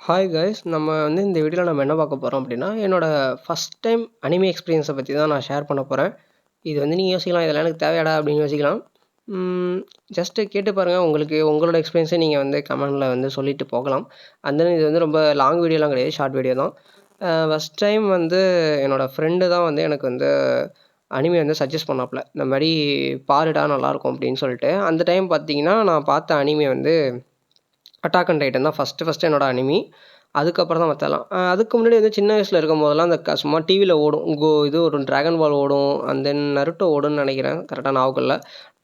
Hi guys நம்ம வந்து இந்த வீடியோவில் நம்ம என்ன பார்க்க போகிறோம் அப்படின்னா என்னோட ஃபஸ்ட் டைம் அனிமே எக்ஸ்பீரியன்ஸை பற்றி தான் நான் ஷேர் பண்ண போகிறேன். இது வந்து நீங்கள் யோசிக்கலாம், இதெல்லாம் எனக்கு தேவையாடா அப்படின்னு யோசிக்கலாம். ஜஸ்ட்டு கேட்டு பாருங்கள், உங்களுக்கு உங்களோட எக்ஸ்பீரியன்ஸை நீங்கள் வந்து கமெண்டில் வந்து சொல்லிட்டு போகலாம். அந்த இது வந்து ரொம்ப லாங் வீடியோலாம் கிடையாது, ஷார்ட் வீடியோ தான். ஃபஸ்ட் டைம் வந்து என்னோடய ஃப்ரெண்டு தான் வந்து எனக்கு வந்து அனிமே வந்து சஜஸ்ட் பண்ணாப்புல, இந்த மாதிரி பாருடா நல்லாயிருக்கும் அப்படின்னு சொல்லிட்டு. அந்த டைம் பார்த்தீங்கன்னா நான் பார்த்த அனிமே வந்து அட்டாக் அண்ட் டைட்டன் தான் ஃபஸ்ட்டு என்னோட அனிமி. அதுக்கப்புறம் தான் மற்றெல்லாம். அதுக்கு முன்னாடி வந்து சின்ன வயசில் இருக்கும்போதெல்லாம் அந்த சும்மா டிவியில் ஓடும். இது ஒரு ட்ராகன் பால் ஓடும், அண்ட் தென் நருட்டோ ஓடும்னு நினைக்கிறேன், கரெக்டாக ஞாபகம் இல்லை.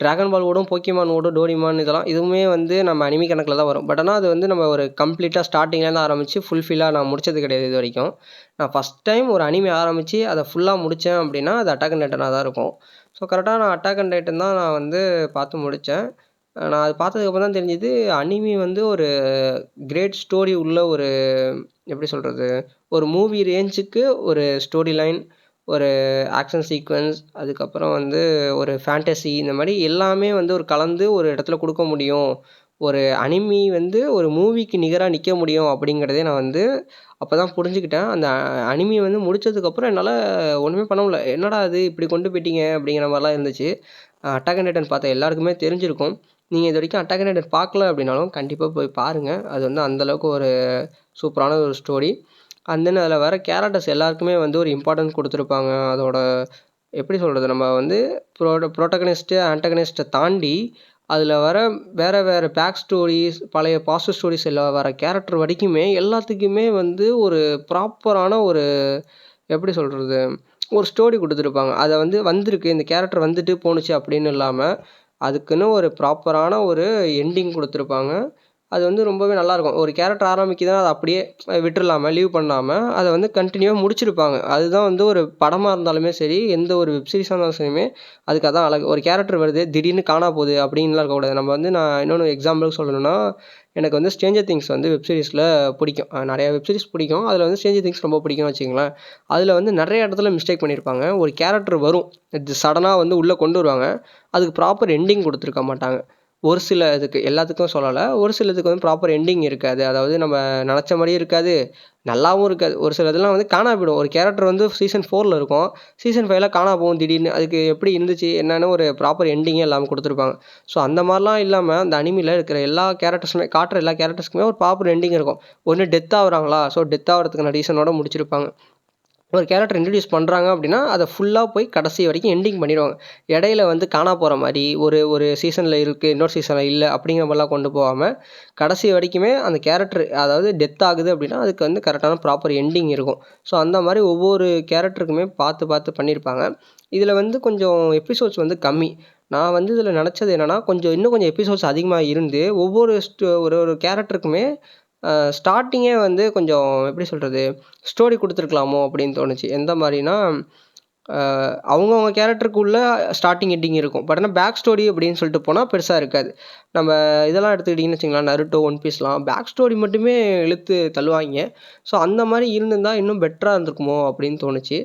ட்ராகன் பால் ஓடும், போக்கிமான் ஓடும், டோரிமான் இதெல்லாம் இதுவுமே வந்து நம்ம அனிமி கணக்கில் தான் வரும். பட் ஆனால் அது வந்து நம்ம ஒரு கம்ப்ளீட்டாக ஸ்டார்டிங்லேருந்து ஆரம்பித்து ஃபுல்ஃபில்லாக நான் முடிச்சது கிடையாது இது வரைக்கும். நான் ஃபஸ்ட் டைம் ஒரு அனிமி ஆரம்பித்து அதை ஃபுல்லாக முடித்தேன் அப்படின்னா அது அட்டாக் அண்ட் டைட்டனாக தான் இருக்கும். ஸோ கரெக்டாக நான் அட்டாக் அண்ட் டைட்டன் தான் நான் வந்து பார்த்து முடித்தேன். நான் அது பார்த்ததுக்கப்புறம் தான் தெரிஞ்சுது, அனிமி வந்து ஒரு கிரேட் ஸ்டோரி உள்ள ஒரு எப்படி சொல்கிறது, ஒரு மூவி ரேஞ்சுக்கு ஒரு ஸ்டோரி லைன், ஒரு ஆக்ஷன் சீக்வென்ஸ், அதுக்கப்புறம் வந்து ஒரு ஃபேண்டசி, இந்த மாதிரி எல்லாமே வந்து ஒரு கலந்து ஒரு இடத்துல கொடுக்க முடியும். ஒரு அனிமி வந்து ஒரு மூவிக்கு நிகராக நிற்க முடியும் அப்படிங்கிறதே நான் வந்து அப்போ தான் புரிஞ்சுக்கிட்டேன். அந்த அனிமி வந்து முடித்ததுக்கப்புறம் என்னால் ஒன்றுமே பண்ண முடியல. என்னடா அது இப்படி கொண்டு போயிட்டீங்க அப்படிங்கிற மாதிரிலாம் இருந்துச்சு. அட்டாக் அண்ட் டைட்டன் பார்த்த எல்லாருக்குமே தெரிஞ்சிருக்கும். நீங்கள் இது வரைக்கும் அட்டாக் அண்ட் டைட்டன் பார்க்கல அப்படின்னாலும் கண்டிப்பாக போய் பாருங்கள். அது வந்து அந்தளவுக்கு ஒரு சூப்பரான ஒரு ஸ்டோரி. அண்ட் தென் அதில் வர கேரக்டர்ஸ் எல்லாருக்குமே வந்து ஒரு இம்பார்ட்டன்ஸ் கொடுத்துருப்பாங்க. அதோட எப்படி சொல்கிறது, நம்ம வந்து ப்ரோட்டகனிஸ்ட்டு ஆன்டகனிஸ்ட்டை தாண்டி அதில் வர வேறு பேக் ஸ்டோரிஸ், பழைய பாசிட்டிவ் ஸ்டோரிஸ் எல்லாம் வர கேரக்டர் வரைக்குமே எல்லாத்துக்குமே வந்து ஒரு ப்ராப்பரான ஒரு எப்படி சொல்கிறது, ஒரு ஸ்டோரி கொடுத்துருப்பாங்க. அதை வந்து வந்திருக்கு, இந்த கேரக்டர் வந்துட்டு போணுச்சு அப்படின்னு இல்லாமல் அதுக்குன்னு ஒரு ப்ராப்பரான ஒரு எண்டிங் கொடுத்துருப்பாங்க. அது வந்து ரொம்பவே நல்லாயிருக்கும். ஒரு கேரக்டர் ஆரம்பிக்குதுன்னா அதை அப்படியே விட்டுறலாம, லீவ் பண்ணாமல் அதை வந்து கண்டினியூவாக முடிச்சிருப்பாங்க. அதுதான் வந்து ஒரு படமாக இருந்தாலுமே சரி, எந்த ஒரு வெப் சீரிஸாக இருந்தாலும் சரியுமே அதுக்கு அதான் அழகு. ஒரு கேரக்டர் வருது, திடீர்னு காணா போகுது அப்படின்லாம் இருக்கக்கூடாது. நம்ம வந்து நான் இன்னொன்று எக்ஸாம்பிளுக்கு சொல்லணும்னா, எனக்கு வந்து ஸ்ட்ரேஞ்சர் திங்ஸ் வந்து வெப் சீரிஸில் பிடிக்கும். நிறையா வெப் சீரிஸ் பிடிக்கும். அதில் வந்து ஸ்ட்ரேஞ்சர் திங்ஸ் ரொம்ப பிடிக்கும்னு வச்சுக்கங்களேன். அதில் வந்து நிறைய இடத்துல மிஸ்டேக் பண்ணியிருப்பாங்க. ஒரு கேரக்டர் வரும், இது சடனாக வந்து உள்ளே கொண்டு வருவாங்க. அதுக்கு ப்ராப்பர் எண்டிங் கொடுத்துருக்க மாட்டாங்க. ஒரு சில இதுக்கு, எல்லாத்துக்கும் சொல்லலை, ஒரு சிலதுக்கு வந்து ப்ராப்பர் எண்டிங் இருக்காது. அதாவது நம்ம நினச்ச மாதிரியும் இருக்காது, நல்லாவும் இருக்காது. ஒரு சில இதெல்லாம் வந்து காணா போயிடும். ஒரு கேரக்டர் வந்து சீசன் 4ல் இருக்கும், சீசன் 5ல் காணா போகும் திடீர்னு. அதுக்கு எப்படி இருந்துச்சு என்னன்னு ஒரு ப்ராப்பர் எண்டிங்கே இல்லாமல் கொடுத்துருப்பாங்க. ஸோ அந்த மாதிரிலாம் இல்லாமல் அந்த அனிமியில் இருக்கிற எல்லா கேரக்டர்ஸுமே, காட்டுற எல்லா கேரக்டர்ஸ்க்குமே ஒரு ப்ராப்பர் எண்டிங் இருக்கும். ஒன்று டெத் ஆகுறாங்களா, ஸோ டெத் ஆகிறதுக்கான ரீசனோட முடிச்சிருப்பாங்க. ஒரு கேரக்டர் இன்ட்ரடியூஸ் பண்ணுறாங்க அப்படின்னா அதை ஃபுல்லாக போய் கடைசி வரைக்கும் எண்டிங் பண்ணிடுவாங்க. இடையில வந்து காணா போகிற மாதிரி ஒரு ஒரு சீசனில் இருக்குது, இன்னொரு சீசனில் இல்லை அப்படிங்கிற மாதிரிலாம் கொண்டு போகாமல் கடைசி வரைக்குமே அந்த கேரக்டர் அதாவது டெத் ஆகுது அப்படின்னா அதுக்கு வந்து கரெக்டான ப்ராப்பர் எண்டிங் இருக்கும். ஸோ அந்த மாதிரி ஒவ்வொரு கேரக்டருக்குமே பார்த்து பார்த்து பண்ணியிருப்பாங்க. இதில் வந்து கொஞ்சம் எபிசோட்ஸ் வந்து கம்மி. நான் வந்து இதில் நினச்சது என்னென்னா, இன்னும் கொஞ்சம் எபிசோட்ஸ் அதிகமாக இருந்து ஒவ்வொரு ஒரு ஒரு கேரக்டருக்குமே ஸ்டார்ட்டிங்கே வந்து கொஞ்சம் எப்படி சொல்கிறது, ஸ்டோரி கொடுத்துருக்கலாமோ அப்படின்னு தோணுச்சு. எந்த மாதிரினா, அவங்கவுங்க கேரக்டருக்குள்ள ஸ்டார்டிங் எண்டிங் இருக்கும். பட் ஆனால் பேக் ஸ்டோரி அப்படின்னு சொல்லிட்டு போனால் பெருசாக இருக்காது. நம்ம இதெல்லாம் எடுத்துக்கிட்டிங்கன்னு வச்சுக்கங்களேன், நருட்டோ, ஒன் பீஸ்லாம் பேக் ஸ்டோரி மட்டுமே இழுத்து தள்ளுவாங்க. ஸோ அந்த மாதிரி இருந்திருந்தால் இன்னும் பெட்டராக இருந்திருக்குமோ அப்படின்னு தோணுச்சு.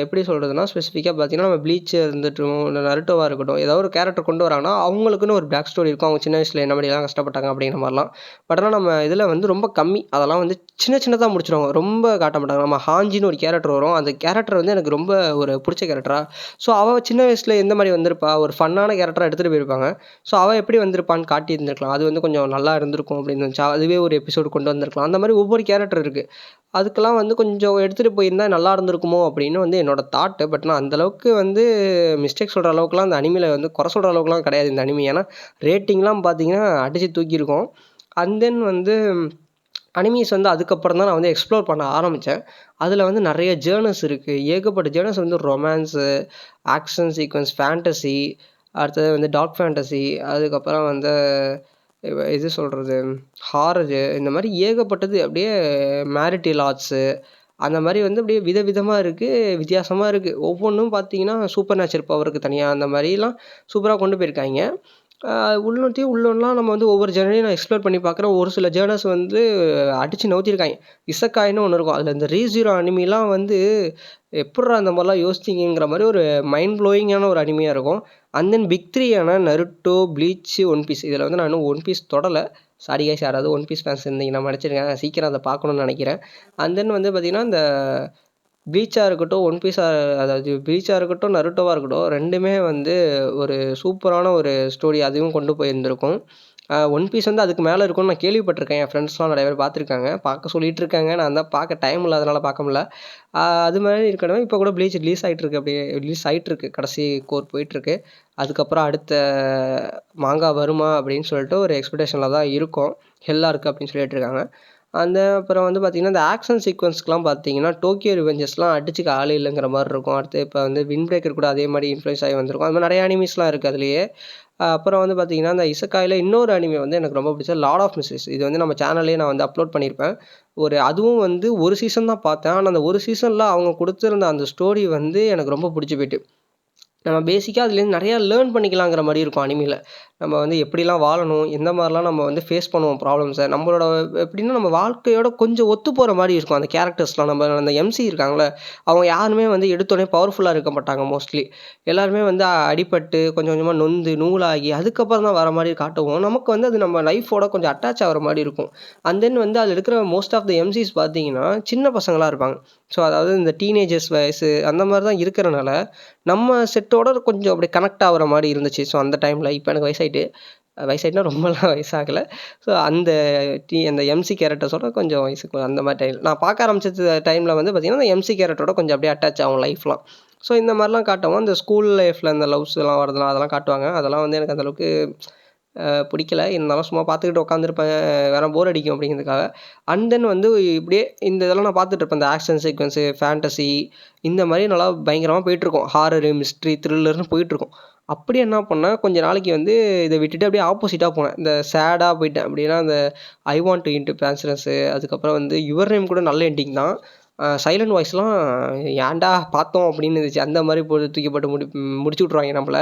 எப்படி சொல்கிறதுனா, ஸ்பெசிஃபிக்காக பார்த்தீங்கன்னா நம்ம ப்ளீச் இருந்துட்டும், இல்லை நருட்டோவாக இருக்கட்டும், ஏதோ ஒரு கேரக்டர் கொண்டு வராங்கன்னா அவங்களுக்குன்னு ஒரு பேக் ஸ்டோரி இருக்கும். அவங்க சின்ன வயசில் என்ன மாதிரிலாம் கஷ்டப்பட்டாங்க அப்படிங்கிற மாதிரிலாம். பட் ஆனால் நம்ம இதில் வந்து ரொம்ப கம்மி. அதெல்லாம் வந்து சின்னதாக முடிச்சிடுவாங்க, ரொம்ப காட்ட மாட்டாங்க. நம்ம ஹாஞ்சின்னு ஒரு கேரக்டர் வரும், அந்த கேரக்டர் வந்து எனக்கு ரொம்ப ஒரு பிடிச்ச கேரக்டரா. ஸோ அவள் சின்ன வயசில் எந்த மாதிரி வந்திருப்பா, ஒரு ஃபன்னான கேரக்டராக எடுத்துகிட்டு போயிருப்பாங்க. ஸோ அவள் எப்படி வந்திருப்பான்னு காட்டி இருந்திருக்கலாம். அது வந்து கொஞ்சம் நல்லா இருந்திருக்கும் அப்படின்னு இருந்துச்சு. அதுவே ஒரு எபிசோடு கொண்டு வந்திருக்கலாம். அந்த மாதிரி ஒவ்வொரு கேரக்டர் இருக்குது. அதுக்கெல்லாம் வந்து கொஞ்சம் எடுத்துகிட்டு போயிருந்தா நல்லா இருந்திருக்குமோ அப்படின்னு வந்து என்னோடய தாட்டு. பட் நான் அந்தளவுக்கு வந்து மிஸ்டேக் சொல்கிற அளவுக்குலாம் அந்த அனிமியில் வந்து குறை சொல்கிற அளவுக்குலாம் கிடையாது இந்த அனிமி. ஏன்னா ரேட்டிங்லாம் பார்த்தீங்கன்னா அடித்து தூக்கியிருக்கோம். அண்ட் தென் வந்து அனிமீஸ் வந்து அதுக்கப்புறம் தான் நான் வந்து எக்ஸ்ப்ளோர் பண்ண ஆரம்பித்தேன். அதில் வந்து நிறைய ஜேர்னர்ஸ் இருக்குது, ஏகப்பட்ட ஜேர்னர்ஸ் வந்து ரொமான்ஸு, ஆக்ஷன் சீக்வென்ஸ், ஃபேண்டசி, அடுத்தது வந்து டார்க் ஃபேண்டசி, அதுக்கப்புறம் வந்து இது சொல்கிறது ஹாரரு, இந்த மாதிரி ஏகப்பட்டது. அப்படியே மேரிட்டல் ஆர்ட்ஸு, அந்த மாதிரி வந்து அப்படியே விதவிதமாக இருக்குது, வித்தியாசமாக இருக்குது. ஒவ்வொன்றும் பார்த்தீங்கன்னா சூப்பர் நேச்சுரல் பவருக்கு தனியாக அந்த மாதிரிலாம் சூப்பராக கொண்டு போயிருக்காங்க. உள்ளொன்றுலாம் நம்ம வந்து ஒவ்வொரு ஜேர்னரையும் நான் எக்ஸ்ப்ளோர் பண்ணி பார்க்குறேன். ஒரு சில ஜேர்னர்ஸ் வந்து அடித்து நவுத்திருக்காங்க. இசக்காய்ன்னு ஒன்று இருக்கும், அதில் இந்த ரீஸீரோ அனிமிலாம் வந்து எப்புட்றா அந்த மாதிரிலாம் யோசிச்சிங்கிற மாதிரி ஒரு மைண்ட் ப்ளோயிங்கான ஒரு அனிமியாக இருக்கும். And then pick 3 Naruto, Bleach, One Piece. இதில் வந்து நான் இன்னும் ஒன் பீஸ் தொடலை. சாரி கைஸ், யாராவது ஒன் பீஸ் ஃபேன்ஸ் இருந்தீங்கன்னா மன்னிச்சிடுங்க, சீக்கிரம் அதை பார்க்கணும்னு நினைக்கிறேன். அண்ட் தென் வந்து பார்த்தீங்கன்னா இந்த ப்ளீச்சாக இருக்கட்டும், ஒன் பீஸா, அதாவது ப்ளீச்சாக இருக்கட்டும், நருட்டோவாக இருக்கட்டும், 2மே வந்து ஒரு சூப்பரான ஒரு ஸ்டோரி அதுவும் கொண்டு போயிருந்திருக்கும். ஒன் பீஸ் வந்து அதுக்கு மேலே இருக்கும்னு நான் கேள்விப்பட்டிருக்கேன். என் ஃப்ரெண்ட்ஸ்லாம் நிறைய பேர் பார்த்துருக்காங்க, பார்க்க சொல்லிட்டு இருக்காங்க. நான் தான் பார்க்க டைம் இல்லாதனால பார்க்க முடியல. அது மாதிரி இருக்கணும். இப்போ கூட ப்ளீச் ரிலீஸ் ஆகிட்டுருக்கு, அப்படியே ரிலீஸ் ஆகிட்டுருக்கு, கடைசி கோர் போயிட்டுருக்கு. அதுக்கப்புறம் அடுத்த மாங்கா வருமா அப்படின்னு சொல்லிட்டு ஒரு எக்ஸ்பெக்டேஷனில் தான் இருக்கும். ஹெல்லாக இருக்குது அப்படின்னு சொல்லிட்டு இருக்காங்க. அந்த அப்புறம் வந்து பார்த்திங்கன்னா இந்த ஆக்ஷன் சீக்வன்ஸ்க்குலாம் பார்த்தீங்கன்னா டோக்கியோ ரிவெஞ்சர்ஸ்லாம் அடிச்சுக்க ஆள் இல்லைங்கிற மாதிரி இருக்கும். அடுத்து இப்போ வந்து வின் பிரேக்கர் கூட அதே மாதிரி இன்ஃப்ளூயன்ஸ் ஆகி வந்திருக்கும். அது மாதிரி நிறைய அனிமீஸ்லாம் இருக்குது அதுலேயே. அப்புறம் வந்து பார்த்திங்கன்னா இந்த இசக்காயில் இன்னொரு அனிமே வந்து எனக்கு ரொம்ப பிடிச்சது லார்ட் ஆஃப் மிஸ்ட்ரீஸ். இது வந்து நம்ம சேனல்லேயே நான் வந்து அப்லோட் பண்ணியிருப்பேன். அதுவும் வந்து ஒரு சீசன் தான் பார்த்தேன். ஆனால் அந்த ஒரு சீசனில் அவங்க கொடுத்துருந்த அந்த ஸ்டோரி வந்து எனக்கு ரொம்ப பிடிச்சி போயிட்டு. நம்ம பேசிக்காக அதுலேருந்து நிறையா லேர்ன் பண்ணிக்கலாங்கிற மாதிரி இருக்கும் அனிமியில். நம்ம வந்து எப்படிலாம் வாழணும், எந்த மாதிரிலாம் நம்ம வந்து ஃபேஸ் பண்ணுவோம் ப்ராப்ளம்ஸை, நம்மளோட எப்படின்னா நம்ம வாழ்க்கையோட கொஞ்சம் ஒத்து போகிற மாதிரி இருக்கும் அந்த கேரக்டர்ஸ்லாம். நம்ம அந்த எம்சி இருக்காங்களே, அவங்க யாருமே வந்து எடுத்தோடனே பவர்ஃபுல்லாக இருக்க மாட்டாங்க மோஸ்ட்லி. எல்லாருமே வந்து அடிபட்டு கொஞ்சம் கொஞ்சமாக நொந்து நூலாகி அதுக்கப்புறம் தான் வர மாதிரி காட்டுவோம். நமக்கு வந்து அது நம்ம லைஃபோட கொஞ்சம் அட்டாச் ஆகிற மாதிரி இருக்கும். அண்ட் தென் வந்து அதில் இருக்கிற மோஸ்ட் ஆஃப் த எம்சிஸ் பார்த்தீங்கன்னா சின்ன பசங்களாக இருப்பாங்க. ஸோ அதாவது இந்த டீனேஜர்ஸ் வயசு அந்த மாதிரி தான் இருக்கிறனால நம்ம செட்டோட கொஞ்சம் அப்படி கனெக்ட் ஆகிற மாதிரி இருந்துச்சு. ஸோ அந்த டைமில் இப்போ எனக்கு வயசாயிட்டுனா ரொம்பலாம் வயசாகலை. ஸோ அந்த எம்சி கேரக்டர்ஸோட கொஞ்சம் வயசுக்கு அந்த மாதிரி டைம் நான் பார்க்க ஆரம்பிச்ச டைமில் வந்து பார்த்திங்கன்னா அந்த எம்சி கேரக்டரோட கொஞ்சம் அப்படியே அட்டாச் ஆகும் லைஃப்லாம். ஸோ இந்த மாதிரிலாம் காட்டவும் அந்த ஸ்கூல் லைஃப்பில் இந்த லவ்ஸ்லாம் வரதுலாம் அதெல்லாம் காட்டுவாங்க. அதெல்லாம் வந்து எனக்கு அந்தளவுக்கு பிடிக்கல. இருந்தாலும் சும்மா பார்த்துக்கிட்டு உட்காந்துருப்பேன், வேறு போர் அடிக்கும் அப்படிங்கிறதுக்காக. அண்ட் தென் வந்து இப்படியே இந்த இதெல்லாம் நான் பார்த்துட்ருப்பேன். இந்த ஆக்ஷன் சீக்வன்ஸு, ஃபேண்டசி இந்த மாதிரி நல்லா பயங்கரமாக போயிட்டுருக்கும். ஹாரரு, மிஸ்ட்ரி, த்ரில்லர்னு போயிட்டுருக்கும். அப்படியே என்ன பண்ணேன், கொஞ்ச நாளைக்கு வந்து இதை விட்டுட்டு அப்படியே ஆப்போசிட்டாக போனேன். இந்த சேடாக போயிட்டேன். அப்படின்னா அந்த ஐ வாண்ட் டு இன்ட்டு பேன்சரஸு, அதுக்கப்புறம் வந்து யுவர் நேம் கூட நல்ல எண்டிங் தான். சைலண்ட் வாய்ஸ்லாம் ஏன்டா பார்த்தோம் அப்படின்னு இருந்துச்சு. அந்த மாதிரி தூக்கி போட்டு முடிச்சு விட்ருவாங்க நம்மள.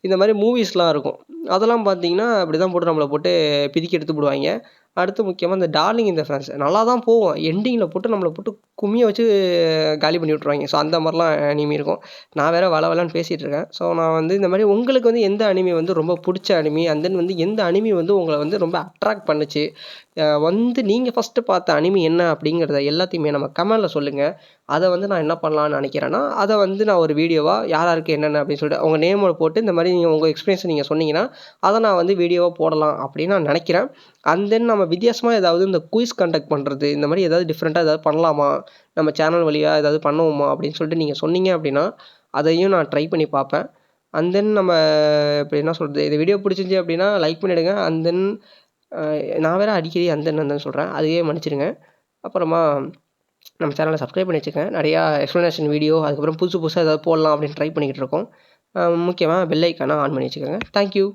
இந்த மாதிரி மூவிஸ்லாம் இருக்கும். அதெல்லாம் பார்த்தீங்கன்னா அப்படி தான் போட்டு நம்மளை போட்டு பிதுக்கி எடுத்து போடுவாங்க. அடுத்து முக்கியமாக இந்த டார்லிங் இந்த ஃப்ரான்ஸ் நல்லா தான் போகும். எண்டிங்கில் போட்டு நம்மளை போட்டு கும்மியை வச்சு காலி பண்ணி விட்ருவாங்க. ஸோ அந்த மாதிரிலாம் அனிமி இருக்கும். நான் வேறு வளவலன்னு பேசிகிட்டு இருக்கேன். ஸோ நான் வந்து இந்த மாதிரி உங்களுக்கு வந்து எந்த அனிமி வந்து ரொம்ப பிடிச்ச அனிமி, அண்ட் தென் வந்து எந்த அனிமி வந்து உங்களை வந்து ரொம்ப அட்ராக்ட் பண்ணுச்சு, வந்து நீங்கள் ஃபஸ்ட்டு பார்த்த அனிமி என்ன அப்படிங்கிறத எல்லாத்தையுமே நம்ம கமெண்டில் சொல்லுங்கள். அதை வந்து நான் என்ன பண்ணலான்னு நினைக்கிறேன்னா, அதை வந்து நான் ஒரு வீடியோவாக யாருக்கு என்னென்ன அப்படின்னு சொல்லிட்டு உங்கள் நேமோட போட்டு இந்த மாதிரி நீங்கள் உங்கள் எக்ஸ்பீரியன்ஸை நீங்கள் சொன்னீங்கன்னா அதை நான் வந்து வீடியோவாக போடலாம் அப்படின்னு நான் நினைக்கிறேன். அண்ட் தென் நம்ம வித்தியாசமாக ஏதாவது இந்த குயிஸ் கண்டக்ட் பண்ணுறது, இந்த மாதிரி ஏதாவது டிஃப்ரெண்ட்டாக ஏதாவது பண்ணலாமா, நம்ம சேனல் வழியாக ஏதாவது பண்ணுவோமா அப்படின்னு சொல்லிட்டு நீங்கள் சொன்னீங்க அப்படின்னா அதையும் நான் ட்ரை பண்ணி பார்ப்பேன். அண்ட் தென் நம்ம இப்போ என்ன சொல்கிறது, இந்த வீடியோ பிடிச்சிருந்துச்சி அப்படின்னா லைக் பண்ணிவிடுங்க. அண்ட் தென் நான் வேறு அடிக்கடி அண்ட் தென் சொல்கிறேன், அதையே மன்னிச்சிடுங்க. அப்புறமா நம்ம சேனலை சப்ஸ்கிரைப் பண்ணி வச்சுக்கேன். நிறையா எக்ஸ்ப்ளனேஷன் வீடியோ அதுக்கப்புறம் புதுசு புதுசாக ஏதாவது போடலாம் அப்படின்னு ட்ரை பண்ணிக்கிட்டு இருக்கோம். முக்கியமாக பெல் ஐக்கானை ஆன் பண்ணி வச்சுக்கோங்க. தேங்க்யூ.